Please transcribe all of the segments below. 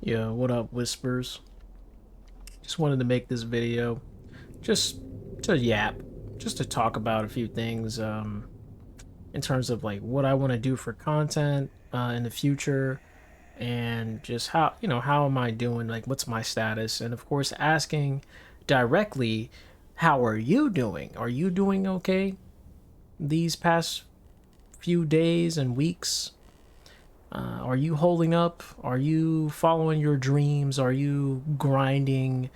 Yeah, what up, Whispers? Just wanted to make this video just to yap, just to talk about a few things in terms of like what I want to do for content in the future and just how am I doing, like what's my status, and of course asking directly, how are you doing? Are you doing okay these past few days and weeks? Are you holding up? Are you following your dreams? Are you grinding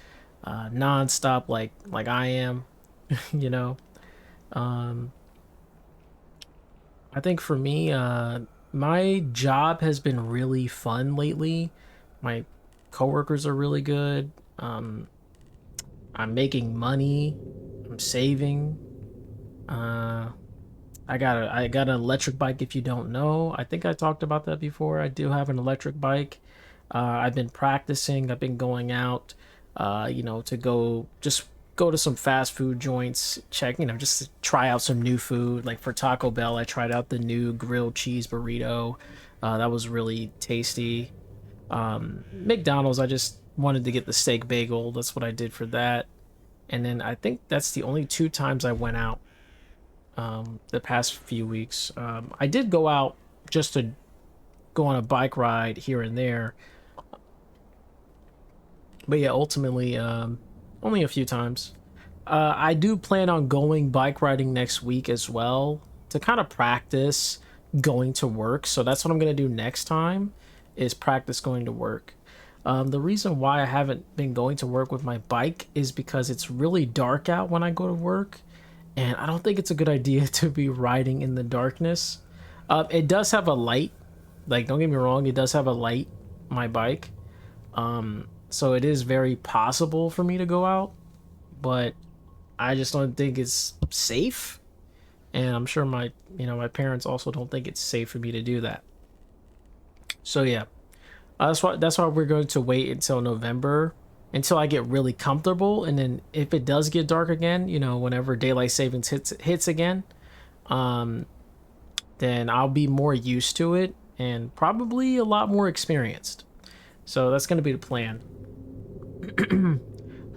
nonstop like I am? you know, um, I think for me, my job has been really fun lately. My coworkers are really good. I'm making money. I'm saving. Uh, I got an electric bike. If you don't know, I think I talked about that before. I do have an electric bike. I've been practicing. I've been going out, to go to some fast food joints. Check, just to try out some new food. Like for Taco Bell, I tried out the new grilled cheese burrito. That was really tasty. McDonald's, I just wanted to get the steak bagel. That's what I did for that. And then I think that's the only two times I went out the past few weeks. I did go out just to go on a bike ride here and there, but yeah, ultimately, only a few times. I do plan on going bike riding next week as well to kind of practice going to work. So that's what I'm gonna do next time, is practice going to work. The reason why I haven't been going to work with my bike is because it's really dark out when I go to work, and I don't think it's a good idea to be riding in the darkness. It does have a light, like don't get me wrong, it does have a light, my bike. So it is very possible for me to go out, but I just don't think it's safe. And I'm sure my parents also don't think it's safe for me to do that. So yeah, that's why we're going to wait until November, until I get really comfortable, and then if it does get dark again, whenever daylight savings hits again, um, then I'll be more used to it and probably a lot more experienced. So that's going to be the plan.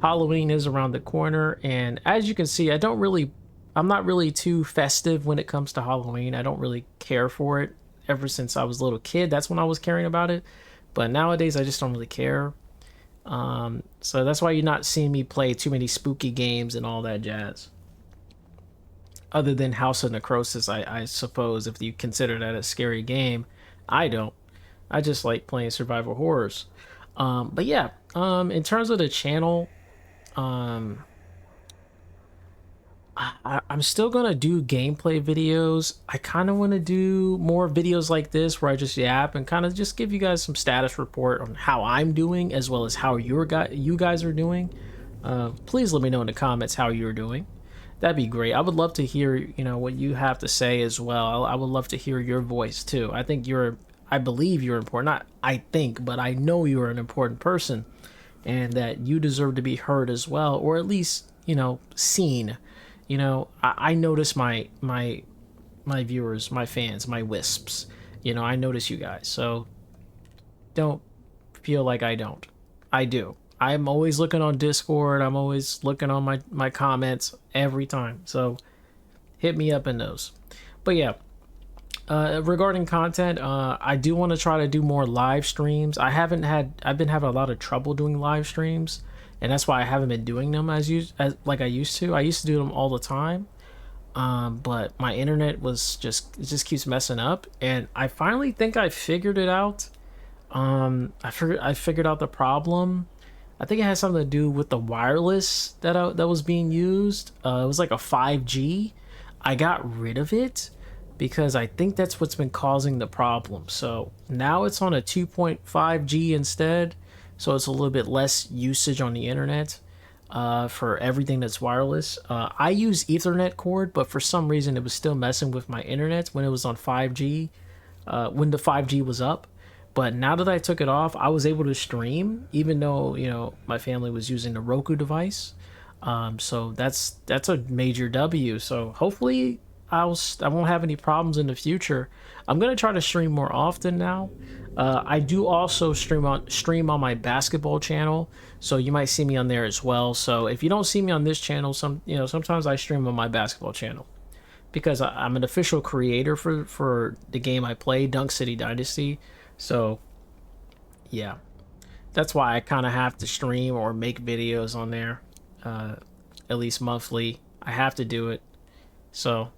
Halloween is around the corner, and as you can see, I'm not really too festive when it comes to Halloween. I don't really care for it. Ever since I was a little kid, that's when I was caring about it. But nowadays, I just don't really care. So that's why you're not seeing me play too many spooky games and all that jazz. Other than House of Necrosis, I suppose, if you consider that a scary game. I don't. I just like playing survival horrors. But yeah, in terms of the channel, um, I'm still gonna do gameplay videos. I kind of want to do more videos like this where I just yap and kind of just give you guys some status report on how I'm doing, as well as how you guys are doing. Please let me know in the comments how you're doing. That'd be great. I would love to hear, what you have to say as well. I would love to hear your voice too. I believe you're important. Not I think, but I know you're an important person, and that you deserve to be heard as well, or at least, seen. I notice my viewers, my fans, my wisps. I notice you guys. So don't feel like I don't. I do. I'm always looking on Discord. I'm always looking on my comments every time. So hit me up in those. But yeah, regarding content, I do want to try to do more live streams. I've been having a lot of trouble doing live streams, and that's why I haven't been doing them as like I used to. I used to do them all the time, but my internet it just keeps messing up, and I finally think I figured it out. I figured out the problem. I think it has something to do with the wireless that was being used. It was like a 5G. I got rid of it because I think that's what's been causing the problem. So now it's on a 2.5G instead. So it's a little bit less usage on the internet for everything that's wireless. I use Ethernet cord, but for some reason it was still messing with my internet when it was on 5G, when the 5G was up. But now that I took it off, I was able to stream, even though my family was using the Roku device. So that's a major W. So hopefully I won't have any problems in the future. I'm gonna try to stream more often now. I do also stream on my basketball channel, so you might see me on there as well. So if you don't see me on this channel, sometimes I stream on my basketball channel because I'm an official creator for the game I play, Dunk City Dynasty. So yeah, that's why I kind of have to stream or make videos on there, at least monthly. I have to do it. So,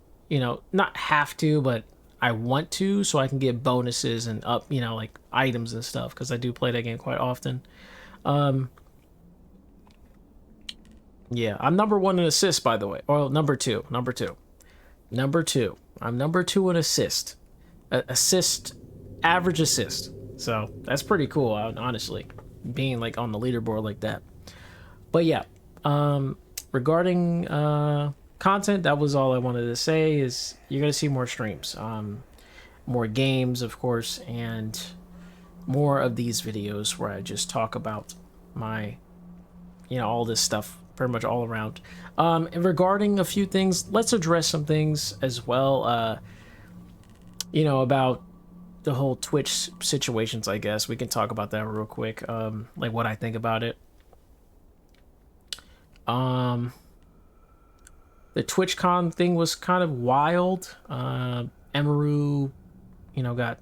not have to, but I want to so I can get bonuses and like items and stuff because I do play that game quite often. Yeah, I'm number one in assists, by the way. Or number two. I'm number two in assist. Assist, average assist. So that's pretty cool, honestly, being like on the leaderboard like that. But yeah, regarding content, that was all I wanted to say. Is you're gonna see more streams, more games, of course, and more of these videos where I just talk about my, all this stuff pretty much all around. And regarding a few things, let's address some things as well. About the whole Twitch situations. I guess we can talk about that real quick. Like what I think about it. The TwitchCon thing was kind of wild. Emaru, got,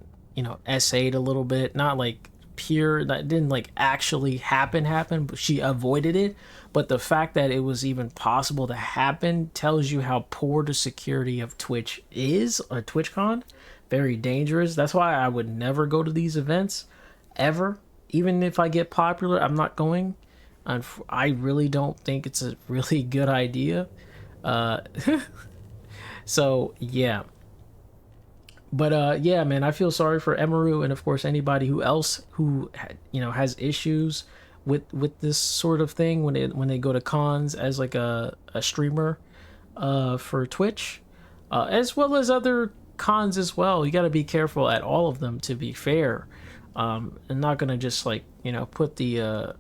SA'd a little bit. Not like pure, that didn't like actually happen, but she avoided it. But the fact that it was even possible to happen tells you how poor the security of Twitch is, or TwitchCon. Very dangerous. That's why I would never go to these events, ever. Even if I get popular, I'm not going. I really don't think it's a really good idea. So yeah, but yeah, man, I feel sorry for Emaru and of course anybody who else who has issues with this sort of thing when they go to cons as like a streamer for Twitch, as well as other cons as well. You got to be careful at all of them, to be fair. And not gonna just like put the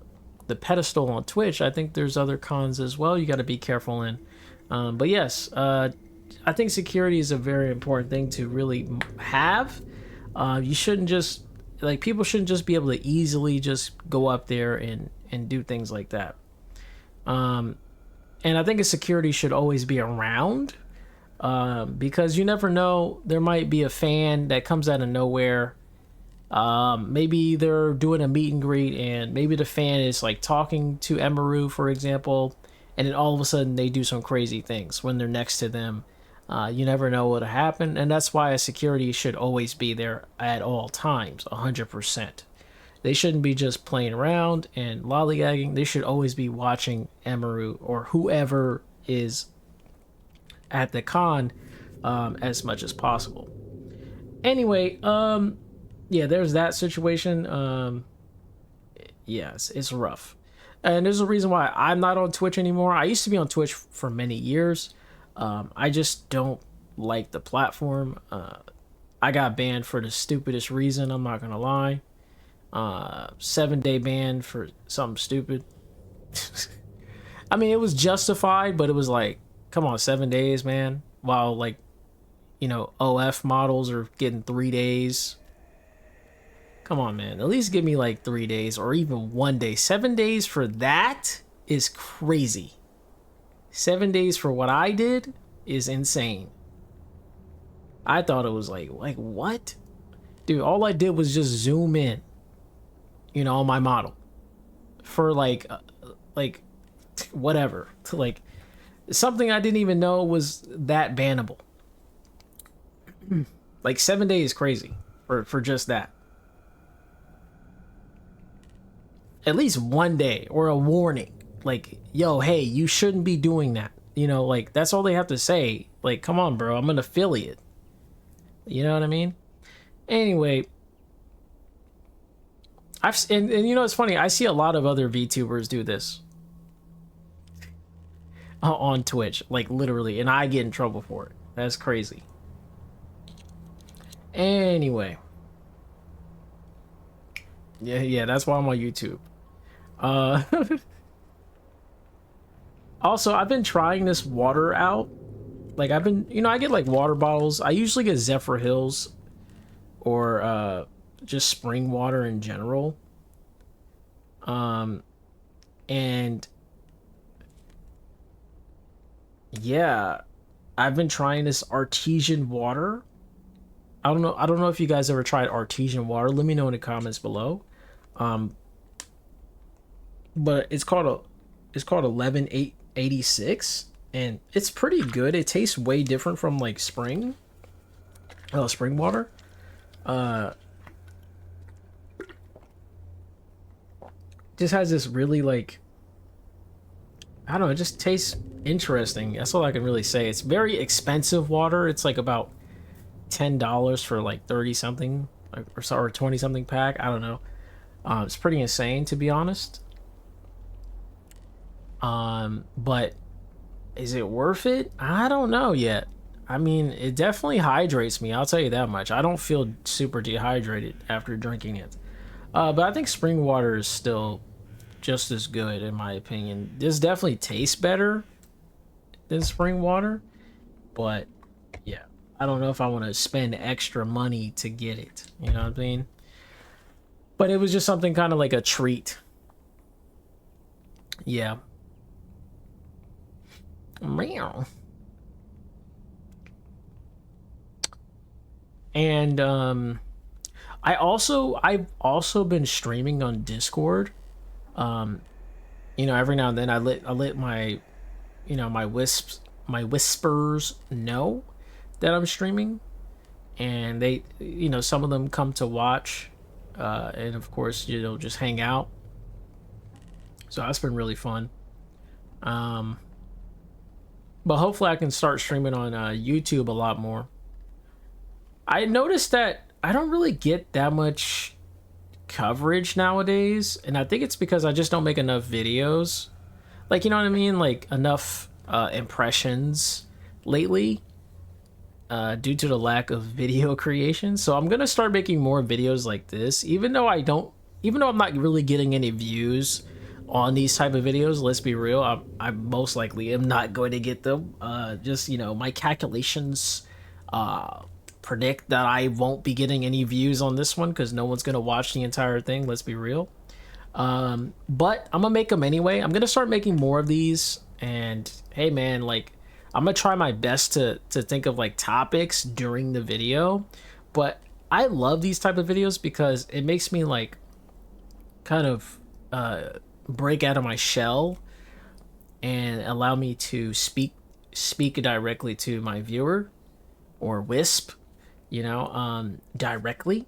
pedestal on Twitch. I think there's other cons as well you got to be careful in. But yes, I think security is a very important thing to really have. You shouldn't just, like, people shouldn't just be able to easily just go up there and do things like that. And I think a security should always be around, because you never know, there might be a fan that comes out of nowhere. Maybe they're doing a meet and greet and maybe the fan is like talking to Emaru, for example, and then all of a sudden they do some crazy things when they're next to them. You never know what'll happen, and that's why a security should always be there at all times, 100%. They shouldn't be just playing around and lollygagging. They should always be watching Emaru or whoever is at the con, as much as possible. Anyway, yeah, there's that situation. Yes, it's rough. And there's a reason why I'm not on Twitch anymore. I used to be on Twitch for many years. I just don't like the platform. I got banned for the stupidest reason, I'm not gonna lie. 7-day ban for something stupid. I mean, it was justified, but it was like, come on, 7 days, man. While like, OF models are getting 3 days. Come on, man. At least give me like 3 days or even 1 day. 7 days for that is crazy. 7 days for what I did is insane. I thought it was like what? Dude, all I did was just zoom in, on my model for like whatever. Like something I didn't even know was that bannable. Like 7 days is crazy for just that. At least 1 day or a warning, like, yo, hey, you shouldn't be doing that. Like that's all they have to say. Like, come on, bro, I'm an affiliate. You know what I mean? Anyway, and it's funny. I see a lot of other VTubers do this on Twitch, like literally, and I get in trouble for it. That's crazy. Anyway, yeah, that's why I'm on YouTube. Also, I've been trying this water out. like I've been, I get like water bottles. I usually get Zephyr Hills or just spring water in general. And yeah, I've been trying this artesian water. I don't know if you guys ever tried artesian water. Let me know in the comments below. Um, but it's called 11886, and it's pretty good. It tastes way different from like spring water. Uh, just has this really like, I don't know, it just tastes interesting. That's all I can really say. It's very expensive water. It's like about $10 for like 30 something or 20 something pack. I don't know. It's pretty insane to be honest. But is it worth it? I don't know yet. I mean, it definitely hydrates me. I'll tell you that much. I don't feel super dehydrated after drinking it. But I think spring water is still just as good in my opinion. This definitely tastes better than spring water, but yeah, I don't know if I want to spend extra money to get it. You know what I mean? But it was just something kind of like a treat. Yeah. Meow. And I've also been streaming on Discord. Um, every now and then I let my my whispers know that I'm streaming, and they, some of them come to watch, and of course, just hang out. So that's been really fun. Um, but hopefully I can start streaming on YouTube a lot more. I noticed that I don't really get that much coverage nowadays, and I think it's because I just don't make enough videos. Like, you know what I mean? Like enough impressions lately, due to the lack of video creation. So I'm gonna start making more videos like this, even though I'm not really getting any views on these type of videos. Let's be real, I most likely am not going to get them. Just, my calculations predict that I won't be getting any views on this one because no one's gonna watch the entire thing. Let's be real. But I'm gonna make them anyway. I'm gonna start making more of these, and hey man, like, I'm gonna try my best to think of like topics during the video. But I love these type of videos because it makes me like kind of break out of my shell and allow me to speak directly to my viewer, or wisp, directly,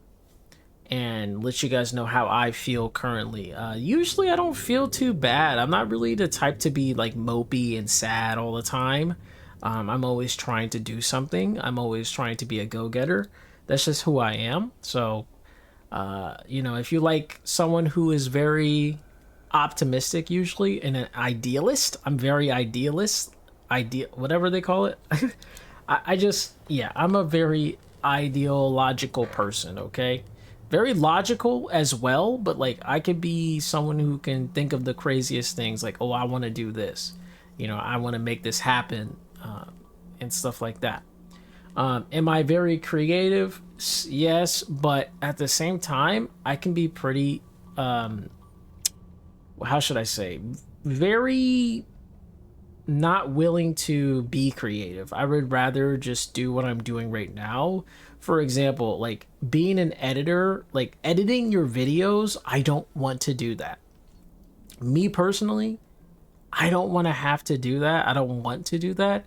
and let you guys know how I feel currently. Usually I don't feel too bad. I'm not really the type to be like mopey and sad all the time. I'm always trying to do something. I'm always trying to be a go-getter. That's just who I am. So, if you like someone who is very optimistic usually and an idealist, I'm very whatever they call it. I'm a very ideological person, okay? Very logical as well, but like I could be someone who can think of the craziest things, like, oh, I want to do this, I want to make this happen, and stuff like that. Am I very creative? Yes, but at the same time, I can be pretty, how should I say, very not willing to be creative. I would rather just do what I'm doing right now. For example, like being an editor, like editing your videos, I don't want to do that. Me personally, I don't want to have to do that. I don't want to do that.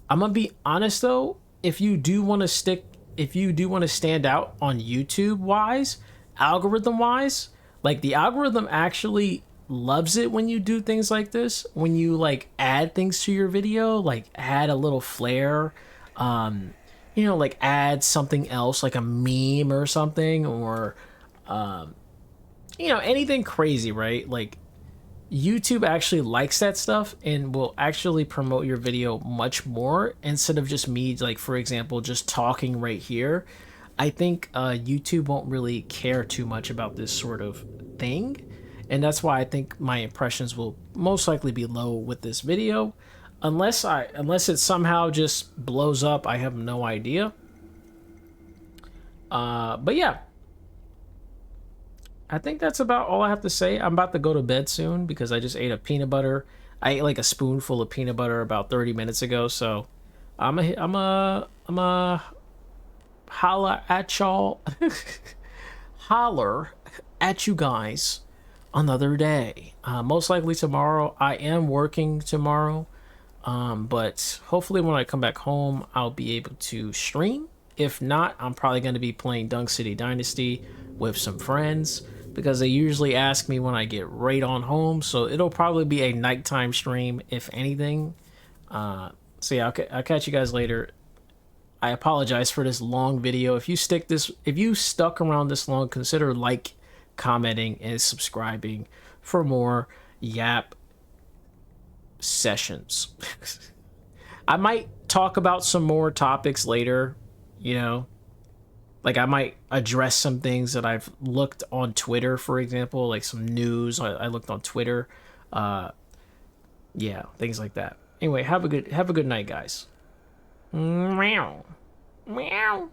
I'm gonna be honest though, if you do want to stand out on YouTube wise, algorithm wise, like the algorithm actually loves it when you do things like this, when you like add things to your video, like add a little flair, like add something else, like a meme or something, or anything crazy, right? Like YouTube actually likes that stuff and will actually promote your video much more instead of just me, like, for example, just talking right here. I think YouTube won't really care too much about this sort of thing, and that's why I think my impressions will most likely be low with this video. unless it somehow just blows up, I have no idea. But yeah, I think that's about all I have to say. I'm about to go to bed soon because I just ate a peanut butter. I ate like a spoonful of peanut butter about 30 minutes ago, so I'm a holla at y'all, holler at you guys another day. Most likely tomorrow. I am working tomorrow, but hopefully when I come back home, I'll be able to stream. If not, I'm probably going to be playing Dunk City Dynasty with some friends because they usually ask me when I get right on home. So it'll probably be a nighttime stream, if anything. So yeah, I'll catch you guys later. I apologize for this long video. If you stuck around this long, consider like, commenting, and subscribing for more Yap sessions. I might talk about some more topics later, you know, like I might address some things that I've looked on Twitter, for example, like some news I looked on Twitter. Uh, yeah, things like that. Anyway, have a good night, guys. Meow. Meow.